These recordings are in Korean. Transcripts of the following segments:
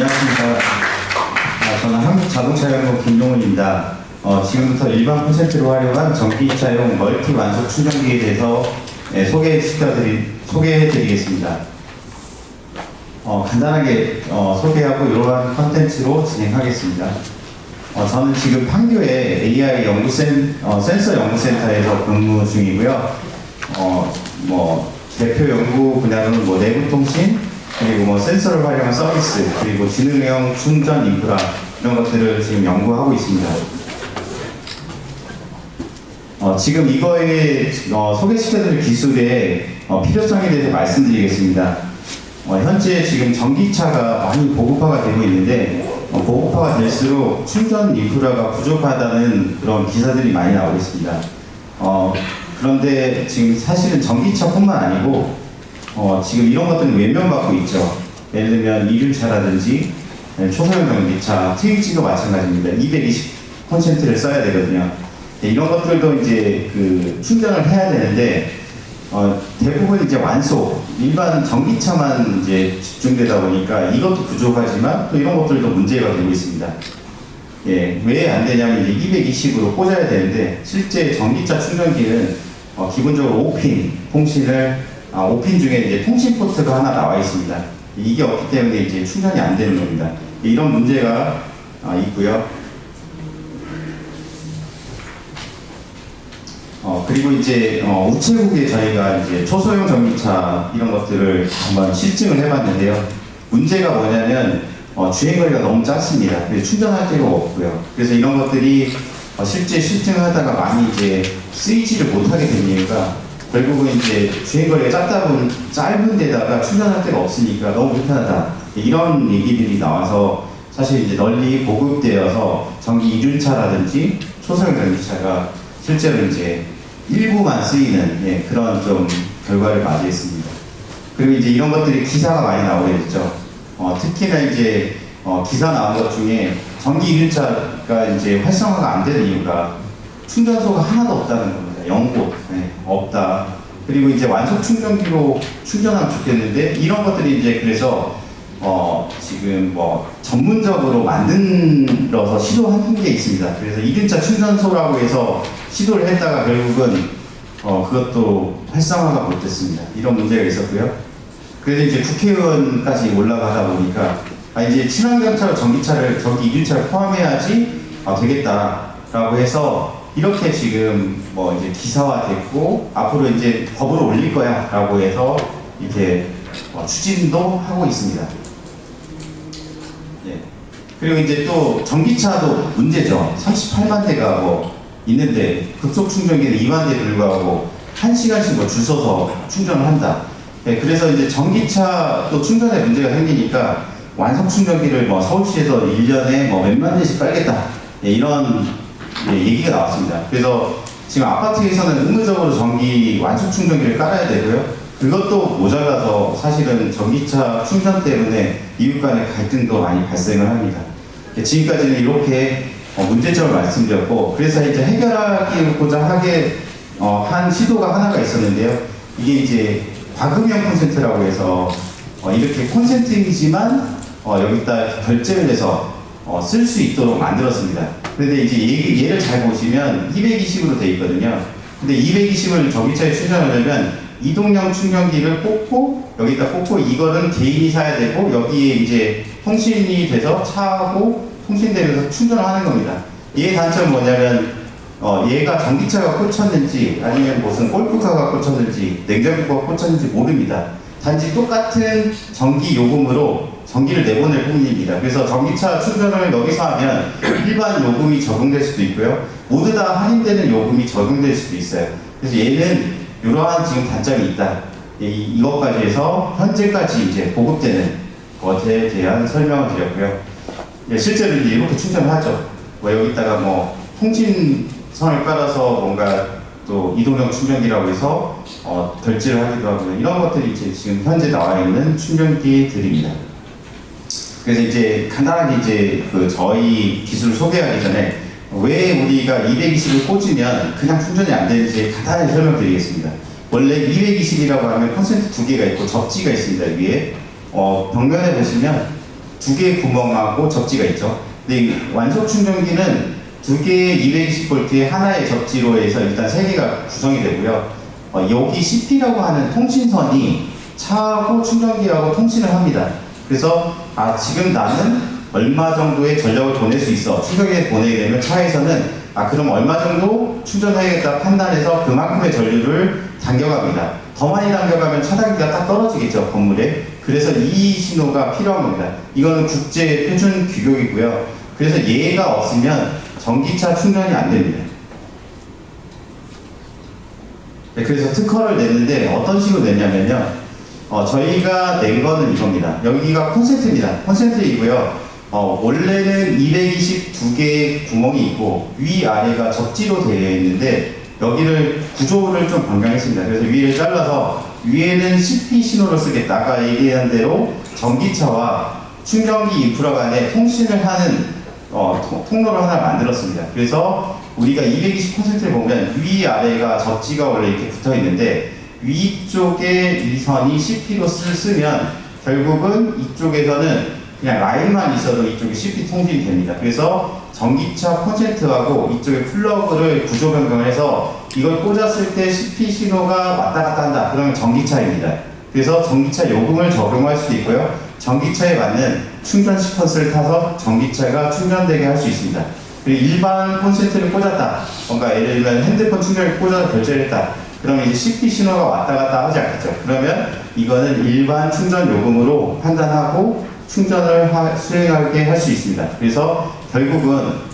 안녕하십니까. 저는 한국자동차연구원 김동훈입니다. 지금부터 일반 콘센트로 활용한 전기차용 멀티 완속 충전기에 대해서 소개해드리겠습니다. 간단하게 소개하고 이러한 컨텐츠로 진행하겠습니다. 저는 지금 판교의 AI 센서 연구센터에서 근무 중이고요. 대표 연구 분야는 내부 통신, 그리고 센서를 활용한 서비스, 그리고 지능형 충전 인프라, 이런 것들을 지금 연구하고 있습니다. 지금 이거에 소개시켜드릴 기술의 필요성에 대해서 말씀드리겠습니다. 현재 지금 전기차가 많이 보급화가 되고 있는데, 보급화가 될수록 충전 인프라가 부족하다는 그런 기사들이 많이 나오고 있습니다. 그런데 지금 사실은 전기차뿐만 아니고 지금 이런 것들은 외면받고 있죠. 예를 들면 이륜차라든지 초소형 전기차, 트위지도 마찬가지입니다. 220%를 써야 되거든요. 이런 것들도 이제 충전을 해야 되는데 대부분 이제 완속, 일반 전기차만 이제 집중되다 보니까 이것도 부족하지만 또 이런 것들도 문제가 되고 있습니다. 왜 안 되냐면 이제 220으로 꽂아야 되는데 실제 전기차 충전기는 기본적으로 5핀 통신을 5핀 중에 이제 통신 포트가 하나 나와 있습니다. 이게 없기 때문에 이제 충전이 안 되는 겁니다. 이런 문제가 있고요. 그리고 이제 우체국에 저희가 이제 초소형 전기차 이런 것들을 한번 실증을 해봤는데요. 문제가 뭐냐면 주행거리가 너무 짧습니다. 그래서 충전할 데가 없고요. 그래서 이런 것들이 실제 실증을 하다가 많이 이제 쓰이지를 못하게 된 이유가 결국은 이제 주행거리가 짧은 데다가 충전할 데가 없으니까 너무 불편하다. 이런 얘기들이 나와서 사실 이제 널리 보급되어서 전기 이륜차라든지 초소형 전기차가 실제로 이제 일부만 쓰이는 그런 좀 결과를 맞이했습니다. 그리고 이제 이런 것들이 기사가 많이 나오게 됐죠. 특히나 이제 기사 나온 것 중에 전기 이륜차가 이제 활성화가 안 되는 이유가 충전소가 하나도 없다는 겁니다. 0곳 없다. 그리고 이제 완속 충전기로 충전하면 좋겠는데 이런 것들이 이제 그래서 지금 전문적으로 만들어서 시도한 게 있습니다. 그래서 이륜차 충전소라고 해서 시도를 했다가 결국은 그것도 활성화가 못됐습니다. 이런 문제가 있었고요. 그래서 이제 국회의원까지 올라가다 보니까 이제 친환경차로 전기 이륜차를 포함해야지 되겠다라고 해서 이렇게 지금 이제 기사화됐고 앞으로 이제 법으로 올릴 거야라고 해서 이렇게 추진도 하고 있습니다. 그리고 이제 또 전기차도 문제죠. 38만 대가 있는데 급속 충전기는 2만 대에 불구하고 1시간씩 줄 서서 충전을 한다. 그래서 이제 전기차 또 충전에 문제가 생기니까 완속 충전기를 서울시에서 1년에 몇만 대씩 깔겠다. 이런 얘기가 나왔습니다. 그래서 지금 아파트에서는 의무적으로 전기 완속 충전기를 깔아야 되고요. 그것도 모자라서 사실은 전기차 충전 때문에 이웃 간의 갈등도 많이 발생을 합니다. 지금까지는 이렇게 문제점을 말씀드렸고, 그래서 이제 해결하고자 하게 한 시도가 하나가 있었는데요. 이게 이제 과금형 콘센트라고 해서 이렇게 콘센트이지만 여기다 결제를 해서 쓸 수 있도록 만들었습니다. 그런데 이제 얘를 잘 보시면 220으로 되어 있거든요. 근데 220을 전기차에 충전하려면 이동형 충전기를 꽂고 여기다 꽂고 이거는 개인이 사야 되고 여기에 이제 통신이 돼서 차하고 통신되면서 충전을 하는 겁니다. 얘의 단점은 뭐냐면 얘가 전기차가 꽂혔는지 아니면 무슨 골프카가 꽂혔는지 냉장고가 꽂혔는지 모릅니다. 단지 똑같은 전기 요금으로 전기를 내보낼 뿐입니다. 그래서 전기차 충전을 여기서 하면 일반 요금이 적용될 수도 있고요. 모두 다 할인되는 요금이 적용될 수도 있어요. 그래서 얘는 이러한 지금 단점이 있다. 이것까지 해서 현재까지 이제 보급되는 것에 대한 설명을 드렸고요. 실제로 이제 이렇게 충전을 하죠. 여기다가 통신선을 깔아서 뭔가 또 이동형 충전기라고 해서 결제를 하기도 하고요. 이런 것들이 이제 지금 현재 나와 있는 충전기들입니다. 그래서 이제 간단하게 이제 저희 기술을 소개하기 전에 왜 우리가 220을 꽂으면 그냥 충전이 안 되는지 간단하게 설명드리겠습니다. 원래 220이라고 하면 콘센트 두 개가 있고 접지가 있습니다. 위에 벽면에 보시면 두 개의 구멍하고 접지가 있죠. 근데 이 완속 충전기는 두 개의 220V에 하나의 접지로 해서 일단 세 개가 구성이 되고요. 여기 CP라고 하는 통신선이 차하고 충전기하고 통신을 합니다. 그래서 지금 나는 얼마 정도의 전력을 보낼 수 있어. 충전기에 보내게 되면 차에서는 그럼 얼마 정도 충전해야겠다 판단해서 그만큼의 전류를 당겨갑니다. 더 많이 당겨가면 차단기가 딱 떨어지겠죠, 건물에. 그래서 이 신호가 필요한 겁니다. 이거는 국제 표준 규격이고요. 그래서 얘가 없으면 전기차 충전이 안 됩니다. 네, 그래서 특허를 냈는데 어떤 식으로 냈냐면요. 저희가 낸 거는 이겁니다. 여기가 콘센트입니다. 콘센트이고요. 원래는 222개의 구멍이 있고 위아래가 접지로 되어 있는데 여기를 구조를 좀 변경했습니다. 그래서 위를 잘라서 위에는 CP 신호를 쓰겠다. 아까 얘기한 대로 전기차와 충전기 인프라 간에 통신을 하는 통로를 하나 만들었습니다. 그래서 우리가 220%를 보면 위아래가 접지가 원래 이렇게 붙어 있는데 위쪽에 이 선이 CP로 쓰면 결국은 이쪽에서는 그냥 라인만 있어도 이쪽에 CP 통신이 됩니다. 그래서 전기차 콘센트하고 이쪽에 플러그를 구조 변경을 해서 이걸 꽂았을 때 CP 신호가 왔다 갔다 한다. 그러면 전기차입니다. 그래서 전기차 요금을 적용할 수도 있고요. 전기차에 맞는 충전 시퀀스를 타서 전기차가 충전되게 할 수 있습니다. 그리고 일반 콘센트를 꽂았다. 뭔가 예를 들면 핸드폰 충전기를 꽂아서 결제를 했다. 그러면 이제 CP 신호가 왔다 갔다 하지 않겠죠. 그러면 이거는 일반 충전 요금으로 판단하고 충전을 수행하게 할 수 있습니다. 그래서 결국은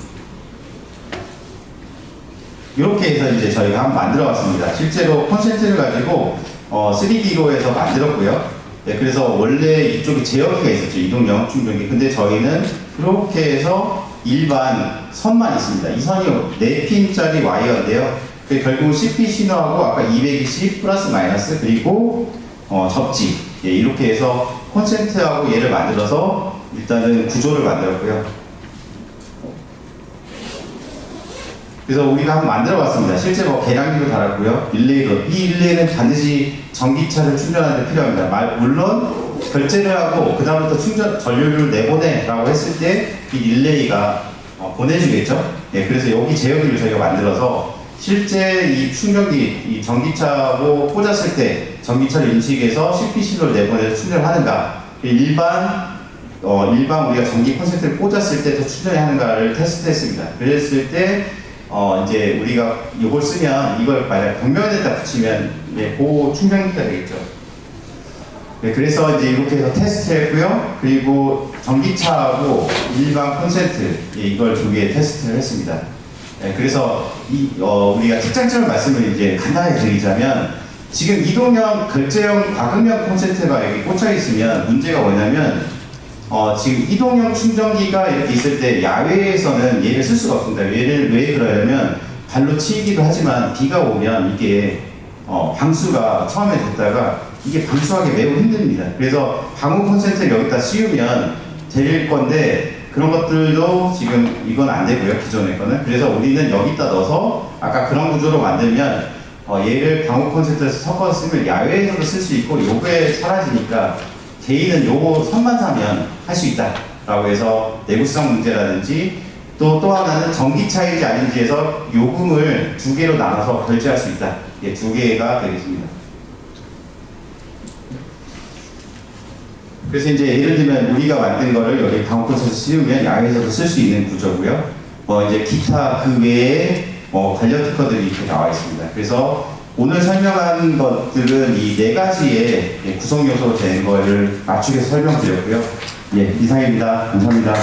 이렇게 해서 이제 저희가 한번 만들어 봤습니다. 실제로 콘센트를 가지고 3D로 해서 만들었고요. 네, 그래서 원래 이쪽에 제어기가 있었죠. 이동형 충전기. 근데 저희는 이렇게 해서 일반 선만 있습니다. 이 선이 4핀짜리 와이어인데요. 결국 CP 신호하고 아까 220 플러스 마이너스 그리고 접지 이렇게 해서 콘센트하고 얘를 만들어서 일단은 구조를 만들었고요. 그래서 우리가 한번 만들어 봤습니다. 실제 계량기도 달았고요. 릴레이도. 이 릴레이는 반드시 전기차를 충전하는 데 필요합니다. 물론 결제를 하고 그 다음부터 전류를 내보내 라고 했을 때 이 릴레이가 보내주겠죠. 예, 그래서 여기 제어기를 저희가 만들어서 실제 이 충전기, 이 전기차로 꽂았을 때 전기차를 인식해서 CP 신호를 내보내서 충전하는가, 일반 우리가 전기 콘센트를 꽂았을 때 더 충전이 하는가를 테스트했습니다. 그랬을 때 이제 우리가 이걸 쓰면 이걸 만약 벽면에다 붙이면 고 충전기가 되겠죠. 네, 그래서 이제 이렇게 해서 테스트했고요. 그리고 전기차하고 일반 콘센트 이걸 두 개 테스트를 했습니다. 네, 그래서 우리가 특장점을 말씀을 이제 간단하게 드리자면 지금 이동형, 결제형, 과금형 콘센트가 여기 꽂혀 있으면 문제가 뭐냐면 지금 이동형 충전기가 이렇게 있을 때 야외에서는 얘를 쓸 수가 없습니다. 얘를 왜 그러냐면 발로 치기도 하지만 비가 오면 이게 방수가 처음에 됐다가 이게 방수하기 매우 힘듭니다. 그래서 방음 콘센트를 여기다 씌우면 될 건데 그런 것들도 지금 이건 안 되고요. 기존의 거는. 그래서 우리는 여기다 넣어서 아까 그런 구조로 만들면 얘를 방음 콘센트에서 섞어서 쓰면 야외에서도 쓸 수 있고 요게 사라지니까 개인은 요거 선만 사면 할 수 있다 라고 해서 내구성 문제라든지 또 하나는 전기차인지 아닌지에서 요금을 두 개로 나눠서 결제할 수 있다. 예, 두 개가 되겠습니다. 그래서 이제 예를 들면 우리가 만든 거를 여기 방음 콘센트 씌우면 야외에서도 쓸 수 있는 구조고요. 이제 기타 그 외에 관련 특허들이 이렇게 나와 있습니다. 그래서 오늘 설명한 것들은 이 4가지의 구성 요소로 되는 거를 맞추게 설명드렸고요. 예, 이상입니다. 감사합니다.